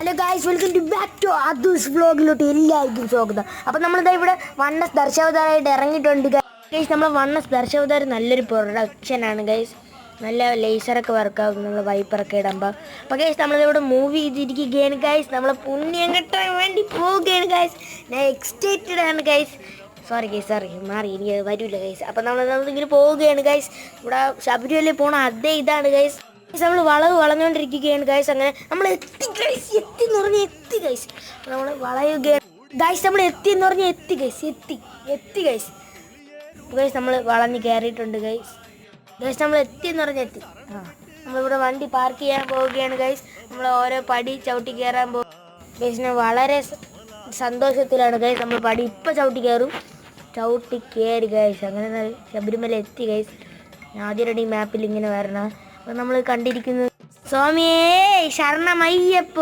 Hello guys, welcome to back to അദൂസ് വ്ലോഗിലോട്ട് എല്ലാവർക്കും സ്വാഗതം. അപ്പോൾ നമ്മളിതാ ഇവിടെ വണ്ണസ് ദർശാവതാരമായിട്ട് ഇറങ്ങിയിട്ടുണ്ട് ഗൈസ്. നമ്മൾ വണ്ണസ് ദർശാവതാരം നല്ലൊരു പ്രൊഡക്ഷനാണ് ഗൈസ്. നല്ല ലേസറൊക്കെ വർക്കാവും നമ്മൾ വൈപ്പറൊക്കെ ഇടുമ്പോൾ. അപ്പോൾ ഗൈസ് നമ്മളിവിടെ മൂവ് ചെയ്തിരിക്കുകയാണ് ഗൈസ്. നമ്മൾ പുണ്യം കെട്ടാൻ വേണ്ടി പോവുകയാണ് ഗൈസ്. ഞാൻ എക്സൈറ്റഡ് ആണ് ഗൈസ്. സോറി മാറി, എനിക്ക് വരില്ല ഗൈസ്. അപ്പോൾ നമ്മളിങ്ങനെ പോവുകയാണ് ഗൈസ്. ഇവിടെ ശബരിമല പോകണം, അതേ ഇതാണ് ഗൈസ്. നമ്മൾ വളഞ്ഞുകൊണ്ടിരിക്കുകയാണ് ഗൈസ്. അങ്ങനെ നമ്മൾ എത്തി എന്ന് പറഞ്ഞാൽ എത്തി ഗൈസ്. നമ്മൾ വളയുകയാണ് ഗൈസ്. നമ്മൾ എത്തിയെന്ന് പറഞ്ഞാൽ എത്തി ഗൈസ്. ഗൈസ് നമ്മൾ വളഞ്ഞ് കയറിയിട്ടുണ്ട് ഗൈസ്. നമ്മൾ എത്തിയെന്ന് പറഞ്ഞാൽ എത്തി. നമ്മളിവിടെ വണ്ടി പാർക്ക് ചെയ്യാൻ പോവുകയാണ് ഗൈസ്. നമ്മൾ ഓരോ പടി ചവിട്ടി കയറാൻ പോകും ഗൈസ്. ഞാൻ വളരെ സന്തോഷത്തിലാണ് ഗൈസ്. നമ്മൾ പടി ഇപ്പം ചവിട്ടി കയറി ഗൈസ്. അങ്ങനെ ശബരിമല എത്തി ഗൈസ്. ആദ്യമായിട്ട് ഈ മാപ്പിൽ ഇങ്ങനെ വരണം. അപ്പോൾ നമ്മൾ കണ്ടിരിക്കുന്നത് സ്വാമിയേ ശരണമയ്യപ്പോ.